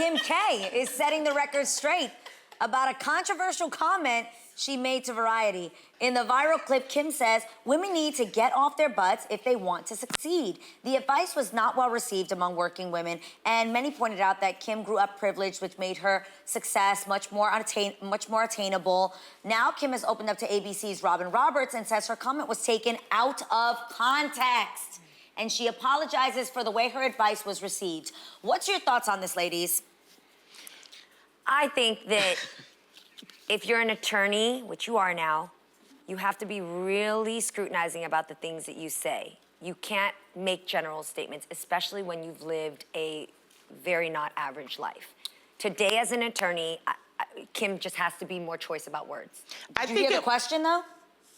Kim K is setting the record straight about a controversial comment she made to Variety. In the viral clip, Kim says women need to get off their butts if they want to succeed. The advice was not well received among working women, and many pointed out that Kim grew up privileged, which made her success much more attainable. Now Kim has opened up to ABC's Robin Roberts and says her comment was taken out of context. And she apologizes for the way her advice was received. What's your thoughts on this, ladies? I think that if you're an attorney, which you are now, you have to be really scrutinizing about the things that you say. You can't make general statements, especially when you've lived a very not average life. Today, as an attorney, Kim just has to be more choice about words. Did you hear the question, though?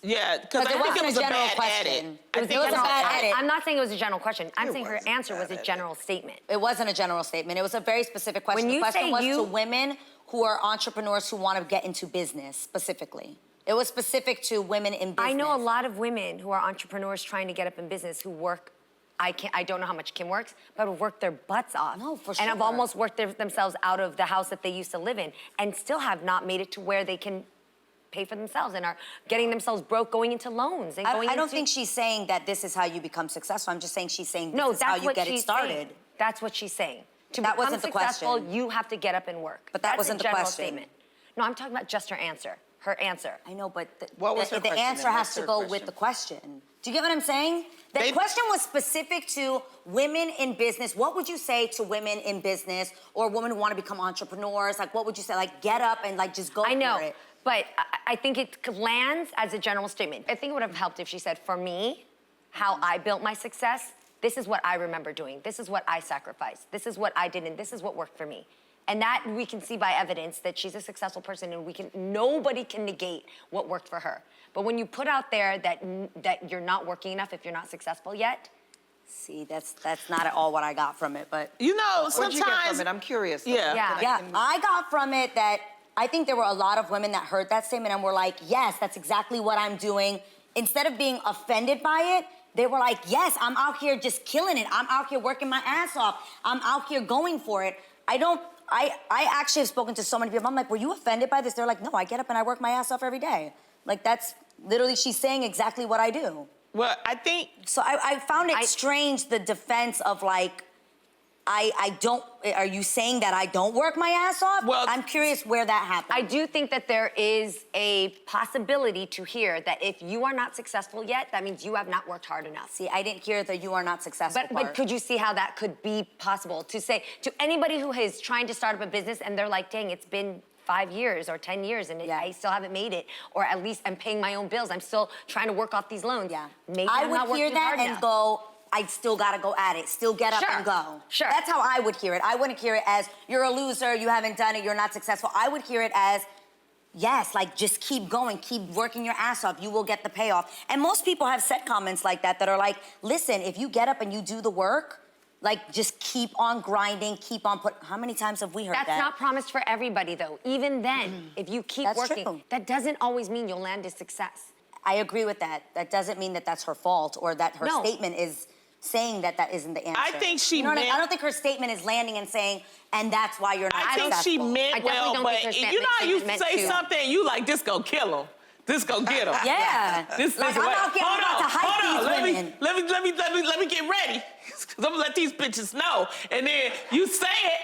Yeah, because I think it was a bad edit. It was a bad edit. I'm not saying it was a general question. I'm saying her answer was a general statement. It wasn't a general statement. It was a very specific question. The question was to women who are entrepreneurs who want to get into business, specifically. It was specific to women in business. I know a lot of women who are entrepreneurs trying to get up in business who work. I don't know how much Kim works, but have worked their butts off. No, for sure. And have almost worked themselves out of the house that they used to live in, and still have not made it to where they can pay for themselves and are getting themselves broke, going into loans. And I don't think she's saying that this is how you become successful. I'm just saying she's saying this is how you get it started. Saying. That's what she's saying. To that become wasn't the successful, question. you have to get up and work. But that wasn't the question. Statement. No, I'm talking about just her answer. Her answer. I know, but the answer has to go with the question. Do you get what I'm saying? The question was specific to women in business. What would you say to women in business or women who want to become entrepreneurs? Like, what would you say? Like, get up and like just go for it. I know, but I think it lands as a general statement. I think it would have helped if she said, for me, how I built my success, this is what I remember doing. This is what I sacrificed. This is what I did, and this is what worked for me. And that we can see by evidence that she's a successful person, and nobody can negate what worked for her. But when you put out there that you're not working enough if you're not successful yet, see, that's not at all what I got from it. But you know, sometimes what did you get from it? I'm curious. Yeah. I got from it that I think there were a lot of women that heard that statement and were like, yes, that's exactly what I'm doing. Instead of being offended by it, they were like, yes, I'm out here just killing it. I'm out here working my ass off. I'm out here going for it. I actually have spoken to so many people. I'm like, were you offended by this? They're like, no, I get up and I work my ass off every day. Like, that's literally, she's saying exactly what I do. Well, I think... So I found it strange, the defense of like, are you saying that I don't work my ass off? Well, I'm curious where that happened. I do think that there is a possibility to hear that if you are not successful yet, that means you have not worked hard enough. See, I didn't hear that you are not successful But could you see how that could be possible? To say to anybody who is trying to start up a business and they're like, dang, it's been 5 years or 10 years and I still haven't made it, or at least I'm paying my own bills. I'm still trying to work off these loans. Yeah. Maybe I I'm not would hear working hard that and enough. go, I still gotta go at it. Still get up and go. Sure. That's how I would hear it. I wouldn't hear it as, you're a loser, you haven't done it, you're not successful. I would hear it as, yes, like just keep going, keep working your ass off, you will get the payoff. And most people have said comments like that are like, listen, if you get up and you do the work, like just keep on grinding, keep on how many times have we heard that? That's not promised for everybody though. Even then, if you keep working, true. that doesn't always mean you'll land a success. I agree with that. That doesn't mean that that's her fault or that her statement is saying that isn't the answer. I think she meant... I don't think her statement is landing and saying, and that's why you're not successful. I think she meant well, but you know how you say something, you like, this gonna kill him. This gonna get him. Yeah. This like, I'm out here about to hype these women. Let me get ready. Cause I'm gonna let these bitches know. And then you say it,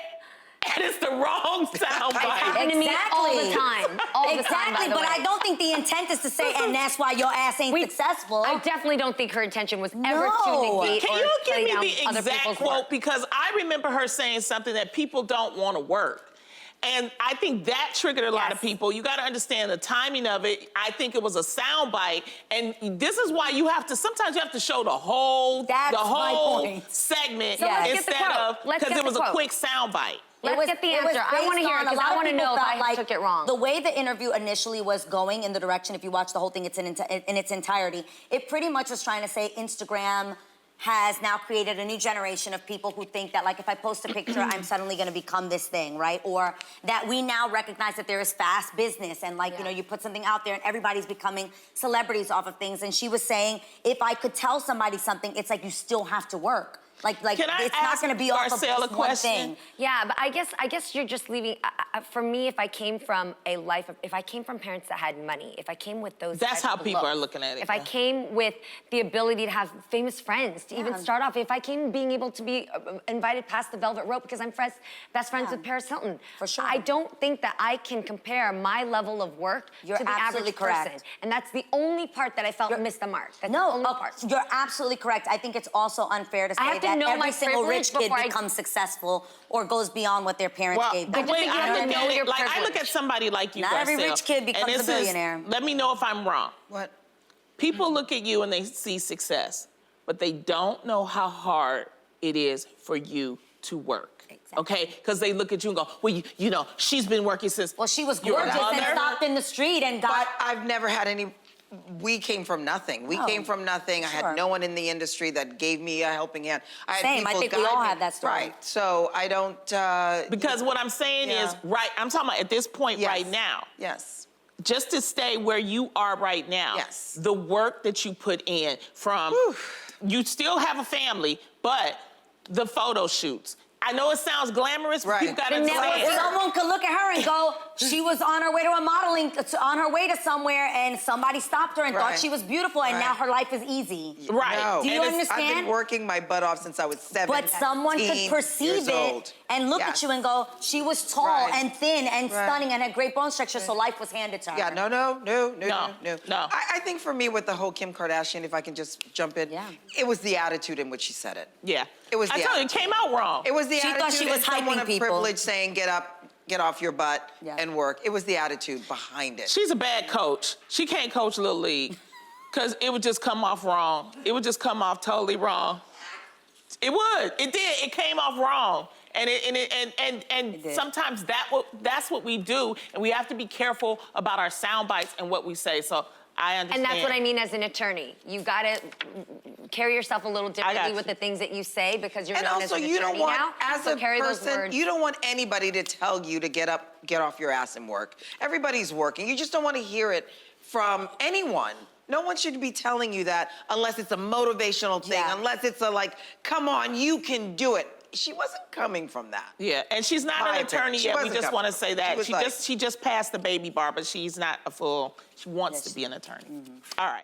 and it's the wrong sound bite. Happened to me all the time. Exactly, but I don't think the intent is to say, and that's why your ass ain't successful. I definitely don't think her intention was ever to negate Can or you give play me down the other exact people's quote? work. Because I remember her saying something that people don't want to work. And I think that triggered a lot of people. You got to understand the timing of it. I think it was a sound bite. And this is why sometimes you have to show the whole segment instead of, because it was a quick sound bite. Let's get the answer. I want to hear it because I want to know if I took it wrong. The way the interview initially was going in the direction, if you watch the whole thing in its entirety, it pretty much was trying to say Instagram has now created a new generation of people who think that, like, if I post a picture, I'm suddenly going to become this thing, right? Or that we now recognize that there is fast business and, like, you know, you put something out there and everybody's becoming celebrities off of things. And she was saying, if I could tell somebody something, it's like you still have to work. Like Can I it's not ask going to be off of Garcelle a just one question? thing. Yeah, but I guess you're just leaving. For me, if I came from a life of, if I came from parents that had money, if I came with those, That's types how of people looks, are looking at it, If I yeah. came with the ability to have famous friends, to even start off, if I came being able to be invited past the velvet rope because I'm best friends with Paris Hilton, For sure. I don't think that I can compare my level of work You're to the absolutely average correct. person, and that's the only part that I felt missed the mark. That's the No, only part. you're absolutely correct. I think it's also unfair to I say have to that know every my single rich privilege kid before I- becomes successful or goes beyond what their parents Well, gave the them. just way think you I have to look know at your it, like I look privilege. at somebody like you, Not every Garcelle, rich kid and becomes this a billionaire. let me know if I'm wrong. What? People look at you and they see success, but they don't know how hard it is for you to work. Exactly. Okay? Because they look at you and go, well, you know, she's been working since. Well, she was your gorgeous and mother. stopped in the street and But got. I've never had any. We came from nothing. We No. came from nothing. I Sure. had no one in the industry that gave me a helping hand. I had Same. I people think we guide all me. have that story. Right. So I don't. Because what I'm saying Yeah. is, right, I'm talking about at this point Yes. right now. Yes. Just to stay where you are right now, Yes. the work that you put in from, you still have a family, but the photo shoots. I know it sounds glamorous, but Right. you gotta The network- understand. Someone could look at her and go, she was on her way to a modeling, on her way to somewhere, and somebody stopped her and thought Right. she was beautiful, and Right. now her life is easy. Right. No. Do you And it's- I've been understand? working my butt off since I was 17. But someone could perceive it and look at you and go, she was tall Right. and thin and Right. stunning and had great bone structure, so life was handed to her. Yeah, no. No. I think for me with the whole Kim Kardashian, if I can just jump in, Yeah. it was the attitude in which she said it. Yeah. It was I the told you, it attitude. came out wrong. It was the She attitude thought she was and someone hyping of people. privilege saying, get up, get off your butt Yeah. and work. It was the attitude behind it. She's a bad coach. She can't coach Little League because it would just come off wrong. It would just come off totally wrong. It would. It did. It came off wrong. And did. sometimes that's what we do, and we have to be careful about our sound bites and what we say. So I understand. And that's what I mean as an attorney. You gotta carry yourself a little differently you. with the things that you say because you're And known also, as an you attorney don't want, now. as so a carry those person, words. you don't want anybody to tell you to get up, get off your ass and work. Everybody's working. You just don't want to hear it from anyone. No one should be telling you that unless it's a motivational thing, Yeah. unless it's a like, come on, you can do it. She wasn't coming from that. Yeah, and she's not My an opinion. attorney She yet. We wasn't just coming. want to say that She was like- she just passed the baby bar, but she's not a full. She wants to be an attorney. All right.